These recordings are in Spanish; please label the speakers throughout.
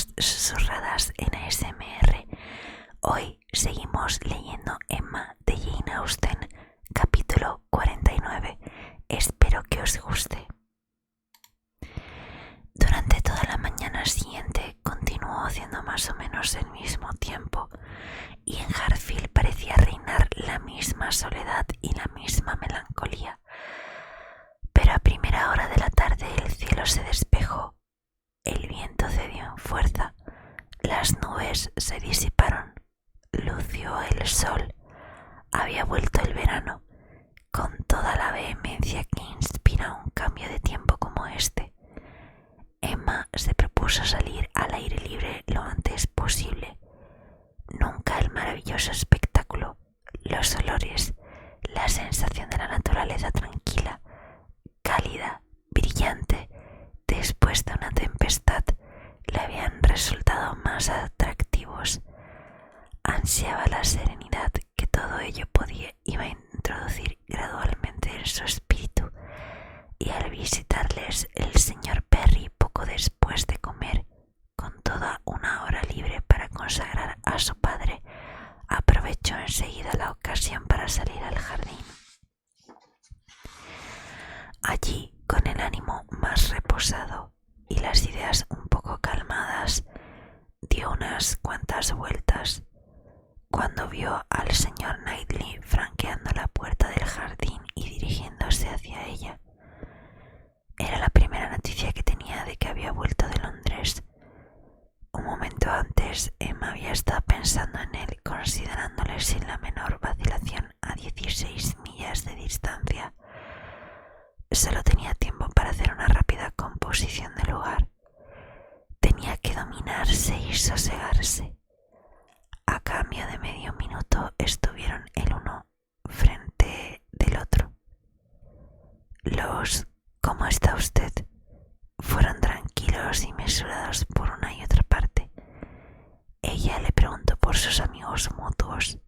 Speaker 1: lecturas susurradas en ASMR. Hoy seguimos leyendo Emma de Jane Austen, capítulo 49. Espero que os guste. Durante toda la mañana siguiente continuó haciendo más o menos el mismo tiempo, y en Hartfield parecía reinar la misma soledad y la misma melancolía. Pero a primera hora de la tarde el cielo se despejó, el viento cedió en fuerza, las nubes se disiparon, lució el sol, había vuelto el verano, con toda la vehemencia que inspira un cambio de tiempo como este. Emma se propuso salir al aire libre lo antes posible. Nunca el maravilloso espectáculo, los olores, la sensación de la naturaleza tranquila, cálida, brillante, después de una tempestad, le habían resultado más atractivos. Ansiaba la serenidad que todo ello iba a introducir gradualmente en su espíritu, y al visitarles el señor Perry poco después de comer, con toda una hora libre para consagrar a su padre, aprovechó enseguida la ocasión para salir al jardín. Allí, con el ánimo más reposado y las ideas un poco calmadas, dio unas cuantas vueltas. Cuando vio al señor Knightley franqueando la puerta del jardín y dirigiéndose hacia ella, era la primera noticia que tenía de que había vuelto de Londres. Un momento antes, Emma había estado pensando en él, considerándole sin la menor vacilación a 16 millas de distancia. Solo tenía tiempo para hacer una rápida composición del lugar. Tenía que dominarse y sosegarse. A cambio de medio minuto estuvieron el uno frente del otro. Los «¿Cómo está usted?» fueron tranquilos y mesurados por una y otra parte. Ella le preguntó por sus amigos mutuos.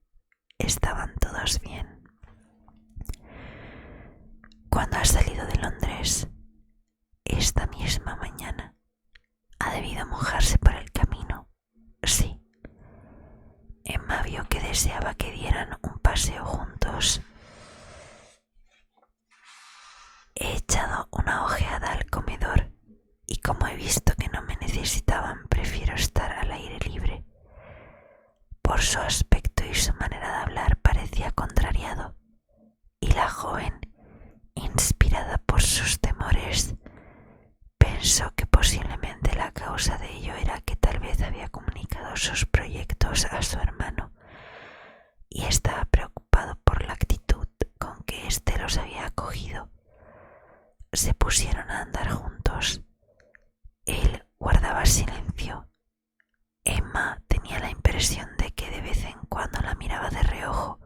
Speaker 1: Estaban todos bien. «¿Cuándo has salido de Londres?» «Esta misma mañana». «¿Ha debido mojarse por el camino?» «Sí». Emma vio que deseaba que dieran un paseo juntos. «He echado una ojeada al comedor y como he visto que no me necesitaban, prefiero estar al aire libre». Por su aspecto y su manera de hablar parecía contrariado, y la joven, inspirada por sus temores, pensó que posiblemente la causa de ello era que tal vez había comunicado sus proyectos a su hermano y estaba preocupado por la actitud con que éste los había acogido. Se pusieron a andar juntos. Él guardaba silencio. Emma tenía la impresión de que de vez en cuando la miraba de reojo,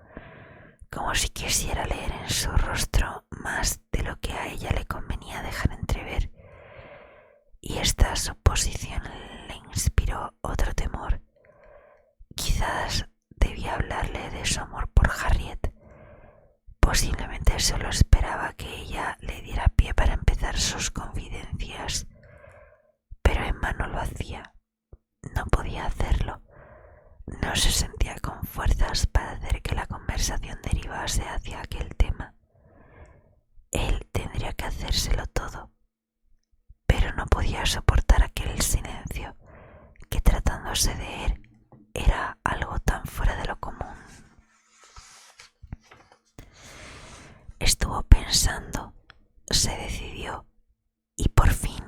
Speaker 1: como si quisiera leer en su rostro más de lo que a ella le convenía dejar entrever, y esta suposición le inspiró otro temor. Quizás debía hablarle de su amor por Harriet. Posiblemente solo esperaba que ella le diera pie para empezar sus confidencias, pero Emma no lo hacía. No podía hacerlo. No se sentía con fuerzas para hacer que la conversación derivase hacia aquel tema. Él tendría que hacérselo todo, pero no podía soportar aquel silencio que, tratándose de él, era algo tan fuera de lo común. Estuvo pensando, se decidió y por fin,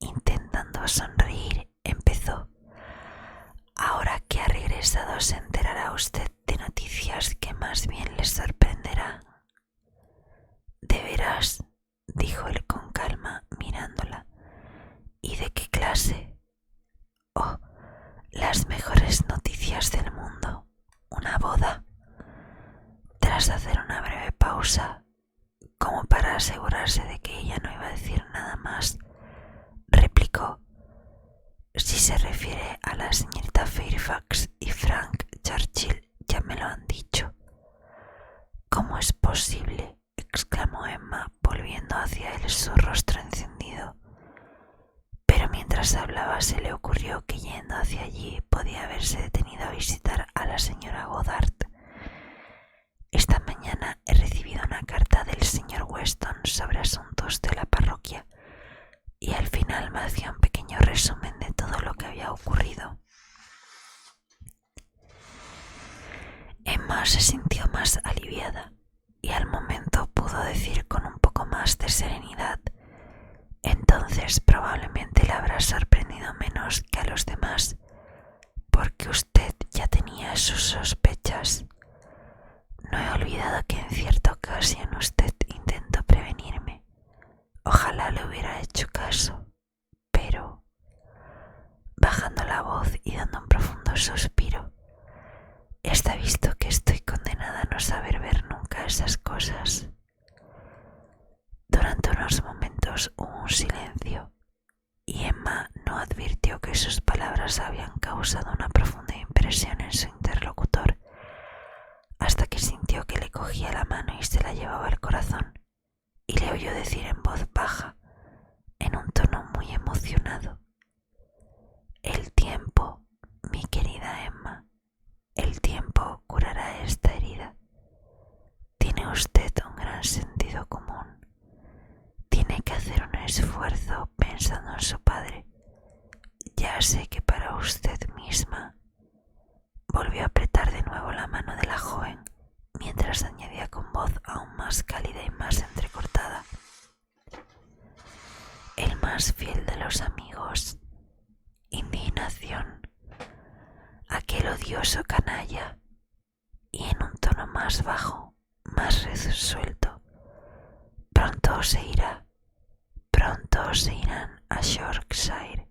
Speaker 1: intentando sonreír, empezó. «Ahora que ha regresado se enterará usted de noticias que más bien le sorprenderá». «¿De veras?», dijo él con calma, mirándola. «¿Y de qué clase?» «Oh, las mejores noticias del mundo. Una boda». Tras hacer una breve pausa, como para asegurarse de que ella no iba a decir nada más, replicó: «Si se refiere a la señorita Fairfax y Frank Churchill, ya me lo han dicho». «¿Cómo es posible?», exclamó Emma, volviendo hacia él su rostro encendido. Pero mientras mientras hablaba se le ocurrió que yendo hacia allí podía haberse detenido a visitar a la señora Goddard. Esta mañana he recibido una carta del señor Weston sobre asuntos de la parroquia y al final me hacía un pequeño resumen de todo lo que había ocurrido. Emma se sintió más aliviada y al momento pudo decir con un poco más de serenidad: entonces probablemente le habrá sorprendido menos que a los demás, porque usted ya tenía sus sospechas. No he olvidado que en cierta ocasión usted intentó prevenirme. Ojalá le hubiera hecho caso, pero, bajando la voz y dando un profundo suspiro, está visto que estoy condenada a no saber ver nunca esas cosas. Durante unos momentos hubo un silencio y Emma no advirtió que sus palabras habían causado una profunda impresión en su interlocutor, hasta que sintió que le cogía la mano y se la llevaba al corazón, y le oyó decir en voz baja, en un tono muy emocionado: el tiempo, mi querida Emma, el tiempo curará esta herida. Tiene usted un gran sentido común. Tiene que hacer un esfuerzo pensando en su padre. Ya sé que para usted misma. Volvió a apretar de nuevo la mano de la joven, mientras añadía con voz aún más cálida y más entrecortada: el más fiel de los amigos. Indignación. Aquel odioso canalla. Y en un tono más bajo, más resuelto: pronto se irá. Pronto se irán a Yorkshire.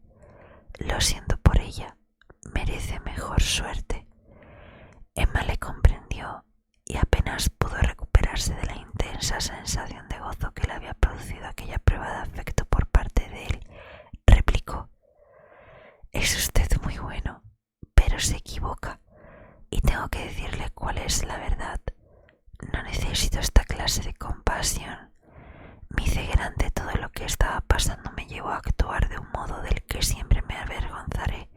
Speaker 1: Lo siento por ella. Merece mejor suerte. Emma le comprendió y apenas pudo recuperarse de la intensa sensación de gozo que le había producido aquella prueba de afecto por parte de él. Replicó: es usted muy bueno, pero se equivoca, y tengo que decirle cuál es la verdad. No necesito esta clase de compasión. Mi ceguera ante todo lo que estaba pasando me llevó a actuar de un modo del que siempre me avergonzaré,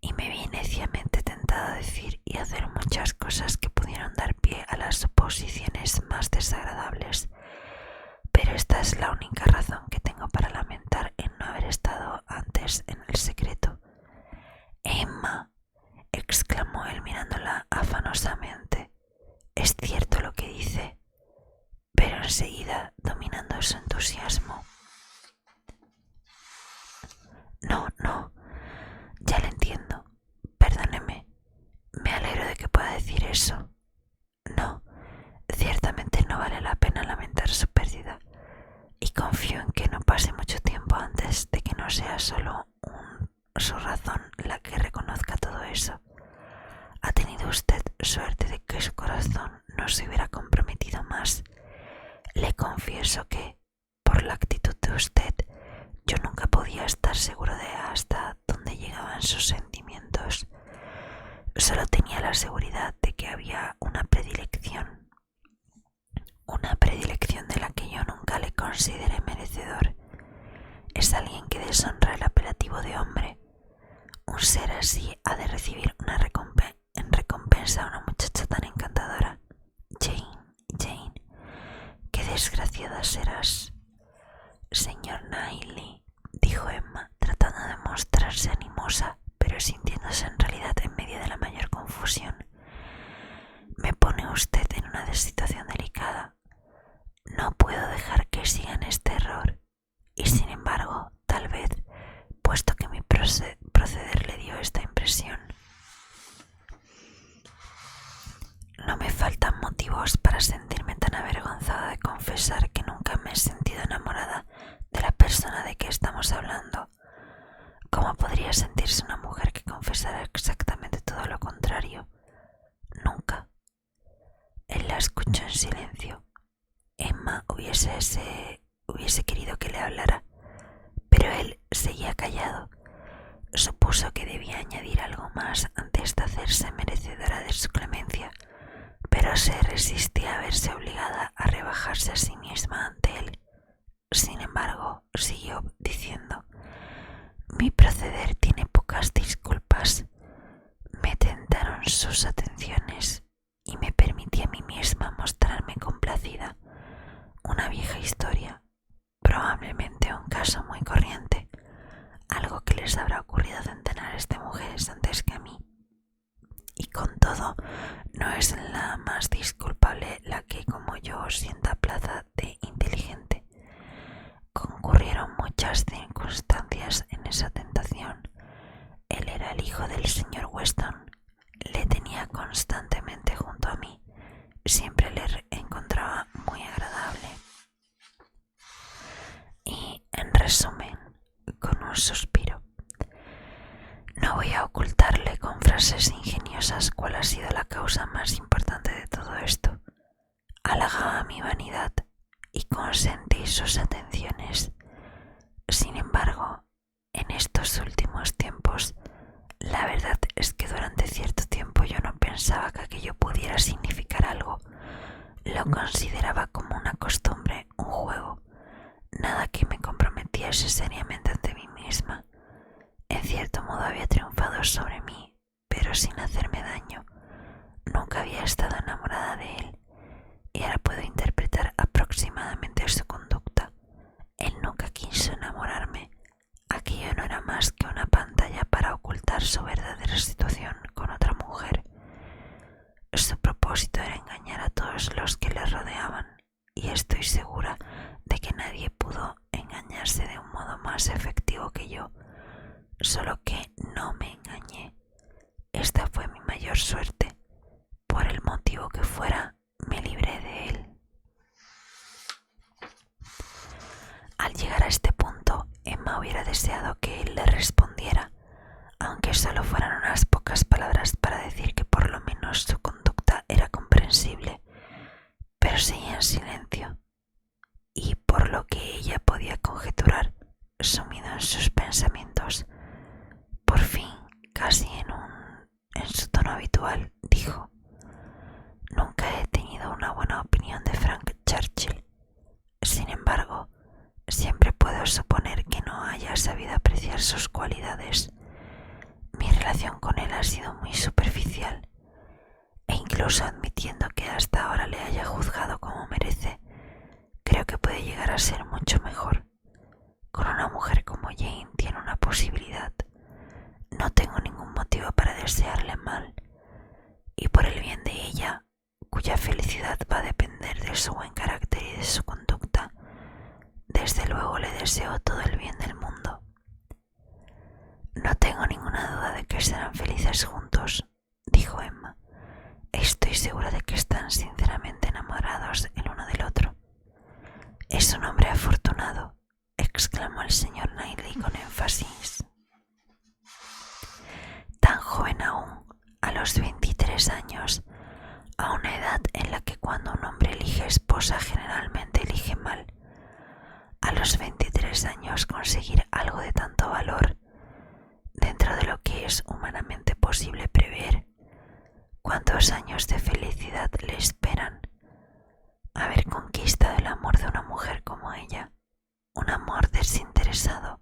Speaker 1: y me vi neciamente tentada a decir y hacer muchas cosas que pudieron dar pie a las suposiciones más desagradables, pero esta es la única razón que tengo para lamentar en no haber estado antes en el secreto. Emma, exclamó él mirándola afanosamente, es cierto lo que dice. Pero enseguida, dominando su entusiasmo: no, ya le entiendo. Perdóneme. Me alegro de que pueda decir eso. No, ciertamente no vale la pena lamentar su pérdida, y confío en que no pase mucho tiempo antes de que no sea solo su razón la que reconozca todo eso. Ha tenido usted suerte de que su corazón no se hubiera comprometido más. Le confieso que, por la actitud de usted, yo nunca podía estar seguro de hasta dónde llegaban sus sentimientos. Solo tenía la seguridad de que había una predilección de la que yo nunca le consideré merecedor. Es alguien que deshonra el apelativo de hombre. Un ser así ha de recibir en recompensa a una muchacha tan encantadora. Jane, qué desgraciada serás. Señor Knightley, dijo Emma, tratando de mostrarse animosa, pero sintiéndose en realidad en medio de la mayor confusión. Me pone usted en una situación delicada. No puedo dejar que siga en este error, y sin embargo, tal vez, puesto que mi proceder le dio esta impresión, no me faltan motivos para sentirme tan avergonzada de confesar que nunca me he sentido enamorada de la persona de que estamos hablando. ¿Cómo podría sentirse una mujer que confesara exactamente todo lo contrario? Nunca. Él la escuchó en silencio. Emma hubiese querido que le hablara, pero él seguía callado. Supuso que debía añadir algo más antes de hacerse merecedora de su clemencia, pero se resistía a verse obligada a rebajarse a sí misma ante él. Sin embargo, siguió diciendo: Mi proceder tiene pocas disculpas. Me tentaron sus atenciones y me permití a mí misma mostrarme complacida. Una vieja historia, probablemente un caso muy corriente, algo que les habrá ocurrido a centenares de mujeres antes que a mí. Y con todo, no es la más disculpable la que, como yo, sienta plaza de inteligente. Concurrieron muchas circunstancias en esa tentación. Él era el hijo del señor Weston. Le tenía constantemente junto a mí. Siempre le encontraba muy agradable. Y, en resumen, con un suspiro, no voy a ocultarle con frases ingeniosas cuál ha sido la causa más importante de todo esto. Halagaba mi vanidad y consentí sus atenciones. Sin embargo, en estos últimos tiempos, la verdad es que durante cierto tiempo yo no pensaba que aquello pudiera significar algo. Lo consideraba como una costumbre, un juego, nada que me comprometiese seriamente ante mí misma. En cierto modo había triunfado sobre mí, pero sin hacerme daño. Nunca había estado enamorada de él, y ahora puedo interpretar aproximadamente su conducta. Él nunca quiso enamorarme. Aquello no era más que una pantalla para ocultar su verdadera situación con otra mujer. Su propósito era engañar a todos los que le rodeaban, y estoy segura de que nadie pudo engañarse de un modo más efectivo que yo, solo que no me engañé. Esta fue mi mayor suerte. Por el motivo que fuera, me libré de él. Al llegar a este punto, Emma hubiera deseado que él le respondiera, aunque solo fueran unas pocas palabras para decir que por lo menos su conducta era comprensible, pero seguía en silencio, y por lo que ella podía conjeturar, sumido en sus pensamientos, por fin, casi en su tono habitual, dijo: «Nunca he tenido una buena opinión de Frank Churchill. Sin embargo, siempre puedo suponer que no haya sabido apreciar sus cualidades. Mi relación con él ha sido muy superficial, e incluso admitiendo que hasta ahora le haya juzgado como merece, creo que puede llegar a ser mucho mejor. Con una mujer como Jane tiene una posibilidad. No tengo ningún motivo para desearle mal, y por el bien de ella, cuya felicidad va a depender de su buen carácter y de su conducta, desde luego le deseo todo el bien del mundo. No tengo ninguna duda de que serán felices juntos», dijo Emma. «Estoy segura de que están sinceramente enamorados el uno del otro». «Es un hombre afortunado», exclamó el señor Knightley con énfasis. «Tan joven aún, a los 23 años, a una edad en la que cuando un hombre elige esposa generalmente elige mal. A los 23 años conseguir algo de tanto valor, dentro de lo que es humanamente posible prever. ¿Cuántos años de felicidad le esperan? Haber conquistado el amor de una mujer como ella, un amor desinteresado,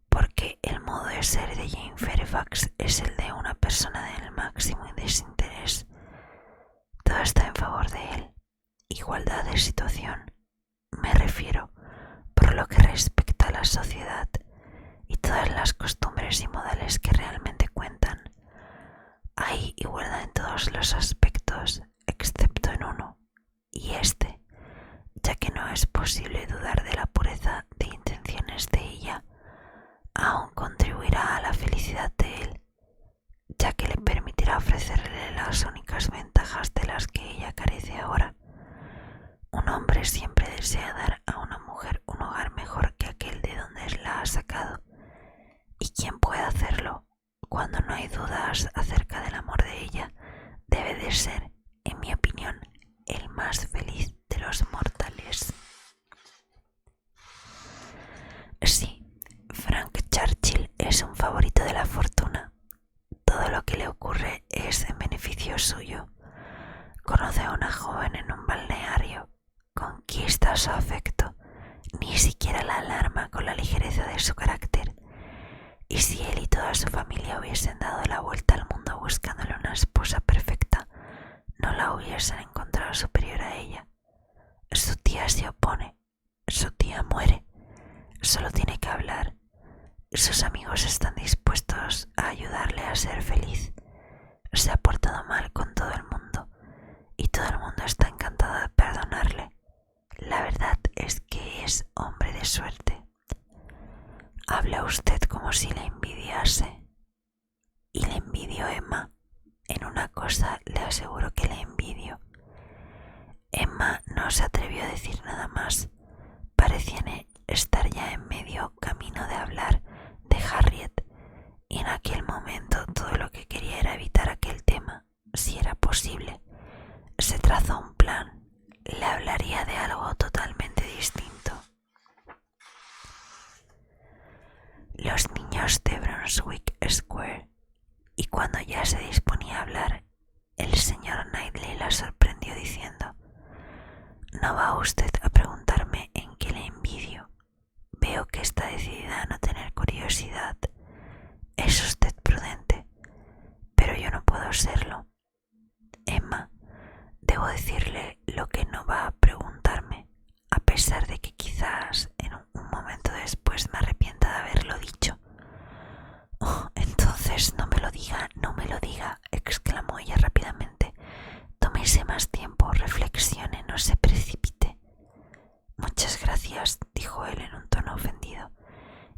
Speaker 1: porque el modo de ser de Jane Fairfax es el de una persona del máximo desinterés. Todo está en favor de él. Igualdad de situación, me refiero, por lo que respecta a la sociedad y todas las costumbres y modales que realmente cuentan. Hay igualdad en todos los aspectos, excepto en uno, y este, ya que no es posible dudar de la pureza de intenciones de ella, aún contribuirá a la felicidad de él, ya que le permitirá ofrecerle las únicas ventajas de las que ella carece ahora. Un hombre siempre desea dar a una mujer un hogar mejor que aquel de donde la ha sacado, y quien pueda hacerlo, cuando no hay dudas acerca del amor de ella, debe de ser, en mi opinión, el más feliz de los mortales». Sí, Frank Churchill es un favorito de la fortuna. Todo lo que le ocurre es en beneficio suyo. Conoce a una joven en un balneario, conquista su afecto, ni siquiera la alarma con la ligereza de su carácter, toda su familia hubiesen dado la vuelta al mundo buscándole una esposa perfecta, no la hubiesen encontrado superior a ella. Su tía se opone, su tía muere, solo tiene que hablar. Sus amigos están dispuestos a ayudarle a ser feliz. Se ha portado mal con todo el mundo y todo el mundo está encantado de perdonarle. La verdad es que es hombre de suerte. Habla usted como si le envidiase. Y le envidio, Emma. En una cosa le aseguro que le envidio. Emma no se atrevió a decir nada más. Parecían estar ya en medio camino de hablar de Harriet, y en aquel momento todo lo que quería era evitar aquel tema, si era posible. Se trazó un plan. Le hablaría de algo totalmente distinto. Los niños de Brunswick Square. Y cuando ya se disponía a hablar, el señor Knightley la sorprendió diciendo: «No va usted a preguntarme en qué le envidio. Veo que está decidida a no tener curiosidad. Es usted prudente, pero yo no puedo serlo. Emma, debo decirle lo que no va a preguntarme, a pesar de que quizás en un momento después me arrepienta de haberlo dicho». «Oh, entonces no me lo diga, no me lo diga», exclamó ella rápidamente. «Tómese más tiempo, reflexione, no se precipite». «Muchas gracias», dijo él en un tono ofendido,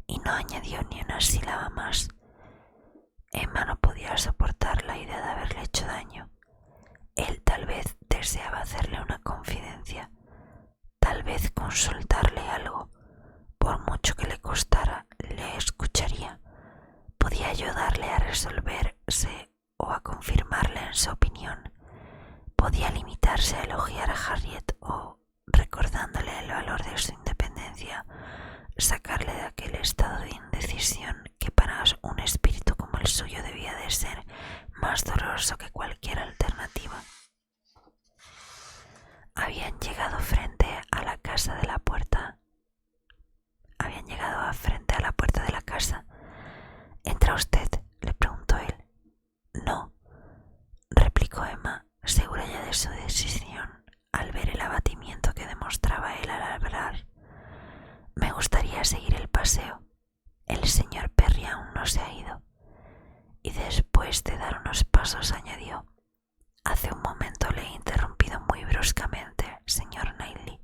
Speaker 1: y no añadió ni una sílaba más. Emma no podía soportar la idea de haberle hecho daño. Él tal vez deseaba hacerle una confidencia, tal vez consultarle algo. Por mucho que le costara, le escucharía. Podía ayudarle a resolverse o a confirmarle en su opinión. Podía limitarse a elogiar a Harriet o, recordándole el valor de su independencia, sacarle de aquel estado de indecisión que para un espíritu como el suyo debía de ser más doloroso que cualquier alternativa. Habían llegado frente a la puerta de la casa. «¿Entra usted?», le preguntó él. «No», replicó Emma, segura ya de su decisión al ver el abatimiento que demostraba él al hablar. «Me gustaría seguir el paseo. El señor Perry aún no se ha ido». Y después de dar unos pasos añadió: «Hace un momento le he interrumpido muy bruscamente, señor Knightley,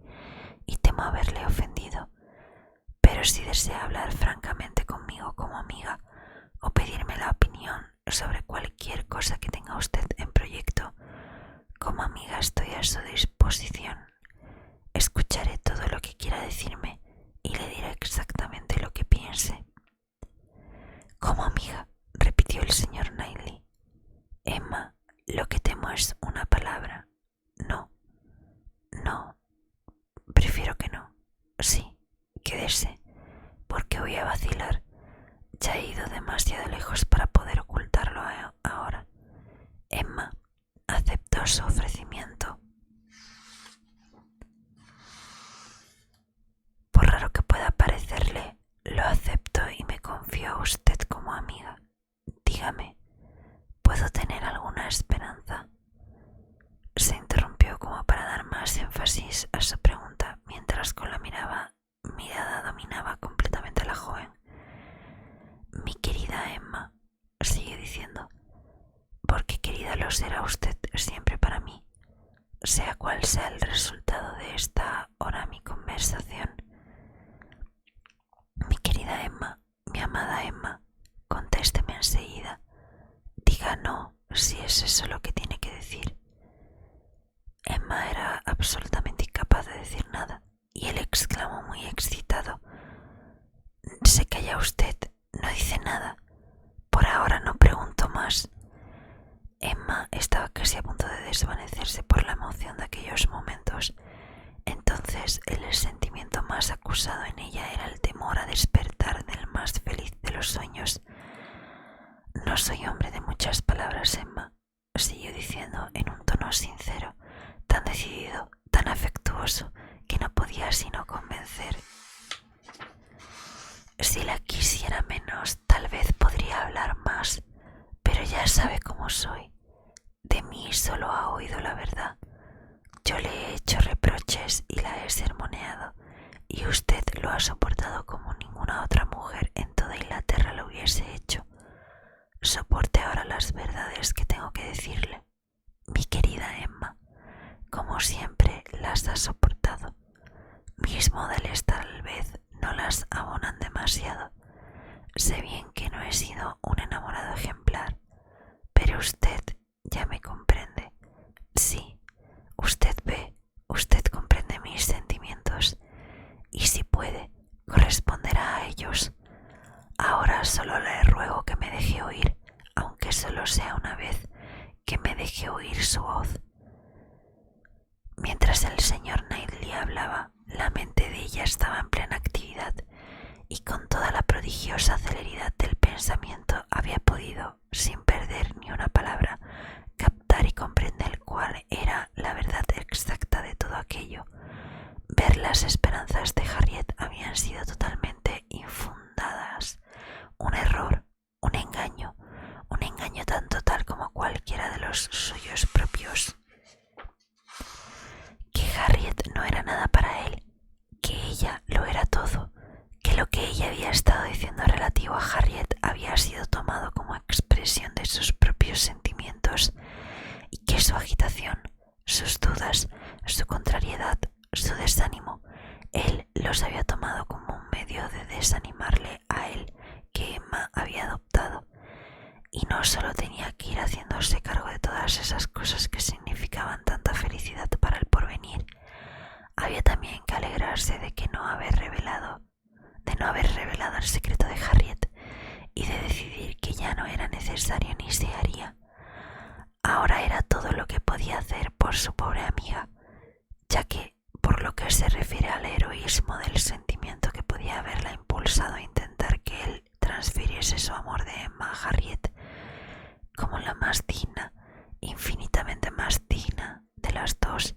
Speaker 1: y temo haberle ofendido. Pero si desea hablar francamente conmigo como amiga o pedirme la opinión sobre cualquier cosa que tenga usted en proyecto, como amiga estoy a su disposición. Escucharé todo lo que quiera decirme y le diré exactamente lo que piense». «Como amiga», repitió el señor Knightley. «Emma, lo que temo es una palabra. No, no, prefiero que no. Sí, quédese, porque voy a vacilar. Ya he ido demasiado lejos para poder ocultarlo ahora». Emma aceptó su ofrecimiento. «Por raro que pueda parecerle, lo acepto y me confío a usted como amiga. Dígame, ¿puedo tener alguna esperanza?». Se interrumpió como para dar más énfasis a su pregunta, mientras con la mirada dominaba completamente a la joven. «Mi querida Emma», siguió diciendo, «porque querida lo será usted siempre para mí, sea cual sea el resultado de esta hora mi conversación. Mi querida Emma, mi amada Emma, contésteme enseguida. Diga no, si es eso lo que tiene que decir». Emma era absolutamente incapaz de decir nada, y él exclamó muy excitado: «Se calla usted, no dice nada. Por ahora no pregunto más». Emma estaba casi a punto de desvanecerse por la emoción de aquellos momentos. Entonces el sentimiento más acusado en ella era el temor a despertar del más feliz de los sueños. «No soy hombre de muchas palabras, Emma», siguió diciendo en un tono sincero, tan decidido, tan afectuoso, que no podía sino convencer. «Si la quisiera menos, tal vez podría hablar Ya sabe cómo soy. De mí solo ha oído la verdad. Yo le he hecho reproches y la he sermoneado, y usted lo ha soportado como ninguna otra mujer en toda Inglaterra lo hubiese hecho. Soporte ahora las verdades que tengo que decirle. Mi querida Emma, como siempre las ha soportado. Mis modales tal vez no las abonan demasiado. Sé bien que no he sido un enamorado ejemplar, pero usted ya me comprende. Sí, usted ve, usted comprende mis sentimientos, y si puede, corresponderá a ellos. Ahora solo le ruego que me deje oír, aunque solo sea una vez, que me deje oír su voz. Mientras el señor Knightley hablaba, la mente de ella estaba en plena actividad, y con toda la prodigiosa celeridad del pensamiento había podido, sin perder ni una palabra, captar y comprender cuál era la verdad exacta de todo aquello. Ver las esperanzas de Harriet habían sido totalmente infundadas. Un error, un engaño tan total como cualquiera de los suyos propios. Que Harriet no era nada para él, que ella lo era todo, que lo que ella había estado diciendo relativo a Harriet había sido tomado como expresión de sus propios sentimientos, y que su agitación, sus dudas, su contrariedad, su desánimo, él los había tomado como un medio de desanimarle a él que Emma había adoptado. Y no solo tenía que ir haciéndose cargo de todas esas cosas que significaban tanta felicidad para el porvenir, había también que alegrarse de no haber revelado el secreto de Harriet, y de decidir que ya no era necesario ni se haría. Ahora era todo lo que podía hacer por su pobre amiga, ya que, por lo que se refiere al heroísmo del sentimiento que podía haberla impulsado a intentar que él transfiriese su amor de Emma a Harriet, como la más digna, infinitamente más digna de las dos,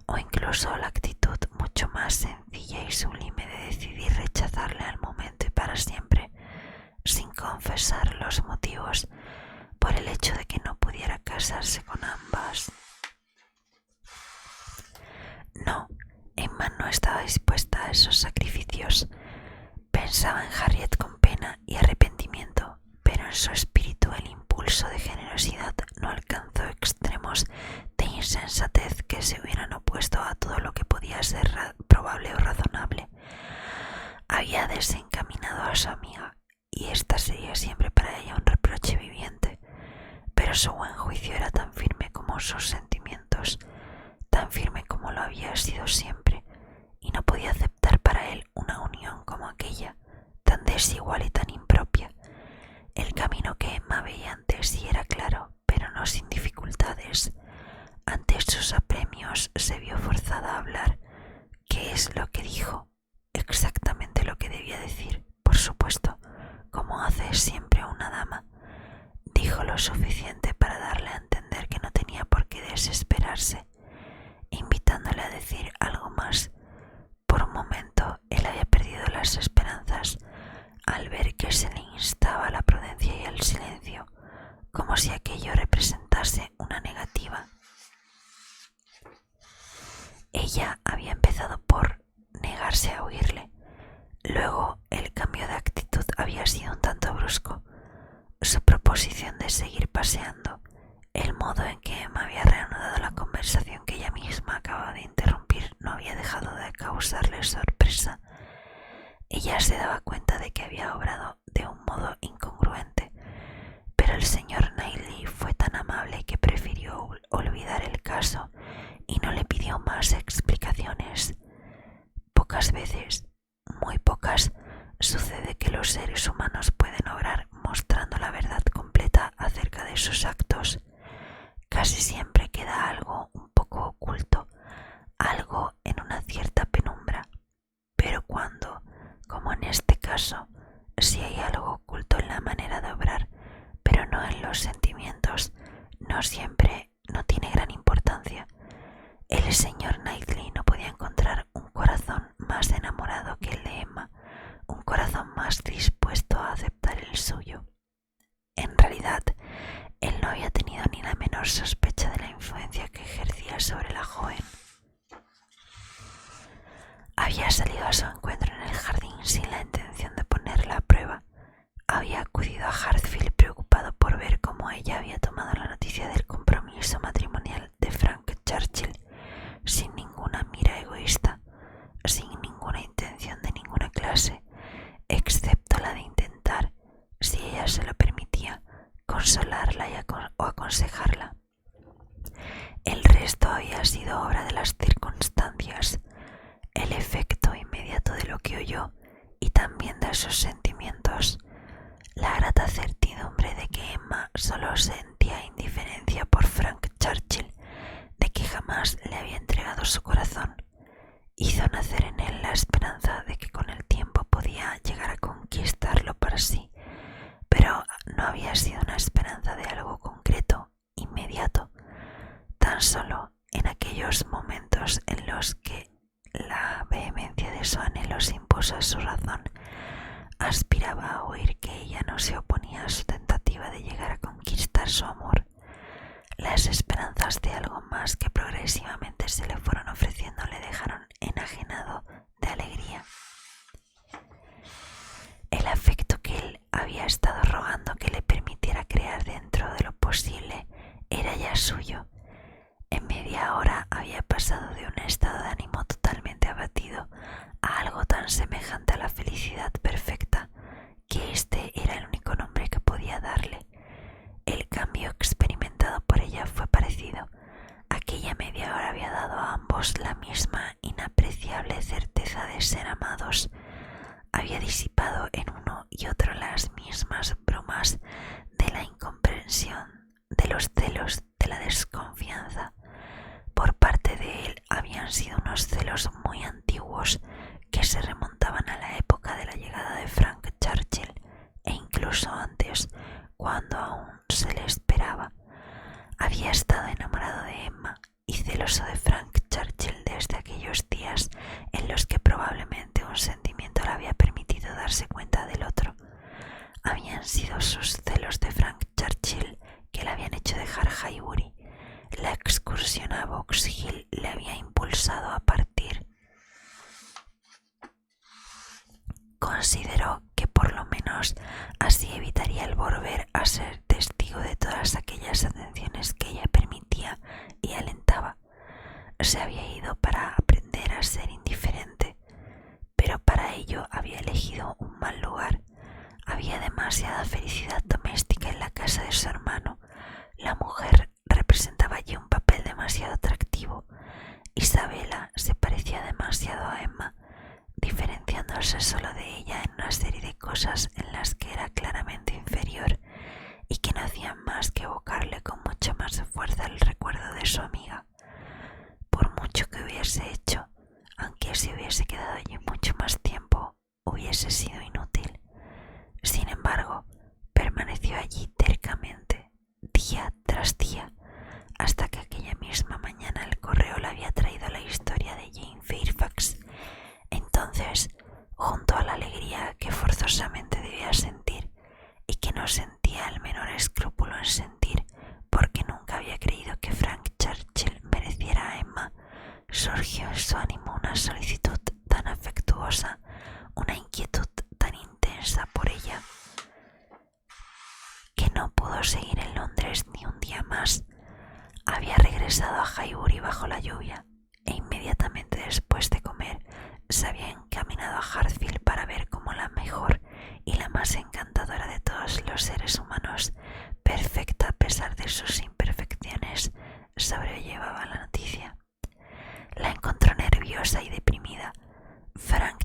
Speaker 1: o incluso la actitud mucho más sencilla y sublime de decidir rechazarle al momento y para siempre, sin confesar los motivos por el hecho de que no pudiera casarse con ambas. No, Emma no estaba dispuesta a esos sacrificios. Pensaba en Harriet con pena y arrepentimiento, pero en su espíritu el impulso de generosidad no alcanzó extremos de insensatez que se hubieran opuesto a todo lo que podía ser probable o razonable. Había desencaminado a su amiga, y ésta sería siempre para ella un reproche viviente, pero su buen juicio era tan firme como sus sentimientos, tan firme como lo había sido siempre, y no podía aceptar para él una unión como aquella, tan desigual y tan impropia. El camino que Emma veía ante sí era claro, pero no sin dificultades. Ante sus apremios se vio forzada a hablar. ¿Qué es lo que dijo? Exactamente lo que debía decir, por supuesto, como hace siempre una dama. Dijo lo suficiente para darle a entender que no tenía por qué desesperarse, invitándole a decir algo más. Por un momento él había perdido las esperanzas al ver que se le instaba a la prudencia y al silencio, como si aquello representase una negativa. Ella había empezado por negarse a oírle. Luego el cambio de actitud había sido un tanto brusco. Su proposición de seguir paseando, el modo en que Emma había reanudado la conversación que ella misma acababa de interrumpir, no había dejado de causarle sorpresa. Ella se daba cuenta de que había obrado de un modo incongruente, pero el señor Knightley fue tan amable que prefirió olvidar el caso y no le pidió más explicaciones. Pocas veces, muy pocas, sucede que los seres humanos pueden obrar mostrando la verdad completa acerca de sus actos. Casi siempre queda algo un poco oculto, algo en una cierta penumbra, pero cuando, como en este caso, si hay algo oculto en la manera de obrar, pero no en los sentimientos, no siempre, no tiene gran importancia. El señor Knightley no podía encontrar un corazón más enamorado que el de Emma, un corazón más dispuesto a aceptar el suyo. En realidad, menor sospecha de la influencia que ejercía sobre la joven. Había salido a su encuentro en el jardín sin la intención de ponerla a prueba. Había acudido a Hartfield preocupado por ver cómo ella había tomado la noticia del compromiso matrimonial de Frank Churchill, sin ninguna mira egoísta, sin ninguna intención de ninguna clase, excepto la de intentar, si ella se lo permitía, consolarla o aconsejarla. El resto había sido obra de las circunstancias, el efecto inmediato de lo que oyó y también de sus sentimientos. La grata certidumbre de que Emma solo sentía indiferencia por Frank Churchill, de que jamás le había entregado su corazón, hizo nacer en él la esperanza de que con el tiempo podía llegar a conquistarlo para sí, pero no había sido una esperanza de algo concreto, inmediato, tan solo en aquellos momentos en los que la vehemencia de su anhelo se impuso a su razón. Aspiraba a oír que ella no se oponía a su tentativa de llegar a conquistar su amor. Las esperanzas de algo más que progresivamente se le fueron ofreciendo le dejaron enajenado de alegría. El afecto que él había estado rogando que le permitiera crear dentro de lo posible era ya suyo. En media hora había pasado de un estado de ánimo totalmente abatido a algo tan semejante a la felicidad perfecta que este era el único nombre que podía darle. El cambio experimentado por ella fue parecido. Aquella media hora había dado a ambos la misma inapreciable certeza de ser amados. Había disipado en uno y otro las mismas brumas de la incomprensión, de los celos, de la desconfianza. Por parte de él habían sido unos celos muy antiguos que se remontaban a la época de la llegada de Frank Churchill e incluso antes, cuando aún se le esperaba. Había estado enamorado de Emma y celoso de Frank Churchill desde aquellos días en los que probablemente un sentimiento le había permitido darse cuenta del otro. Habían sido sus celos de Frank Churchill que le habían hecho dejar Highbury. La excursión a Box Hill le había impulsado a partir. Consideró que por lo menos así evitaría el volver a ser testigo de todas aquellas atenciones que ella permitía y alentaba. Se había ido para aprender a ser indiferente, pero para ello había elegido un mal lugar. Había demasiada felicidad doméstica en la casa de su hermano. La mujer representaba allí un papel demasiado atractivo. Isabela se parecía demasiado a Emma, diferenciándose solo de ella en una serie de cosas en las que era claramente inferior y que no hacían más que evocarle con mucha más fuerza el recuerdo de su amiga. Por mucho que hubiese hecho, aunque se hubiese quedado allí mucho más tiempo, hubiese sido inútil. Sin embargo, permaneció allí tercamente, día tras día, hasta que aquella misma mañana el correo le había traído la historia de Jane Fairfax. Entonces, junto a la alegría que forzosamente debía sentir y que no sentía el menor escrúpulo en sentir, porque nunca había creído que Frank Churchill mereciera a Emma, surgió en su ánimo una solicitud tan afectuosa, una inquietud tan intensa por ella, que no pudo seguir en Londres ni un día más. Había regresado a Highbury bajo la lluvia e inmediatamente después de comer se había encaminado a Hartfield para ver cómo la mejor y la más encantadora de todos los seres humanos, perfecta a pesar de sus imperfecciones, sobrellevaba la noticia. La encontró nerviosa y deprimida. Frank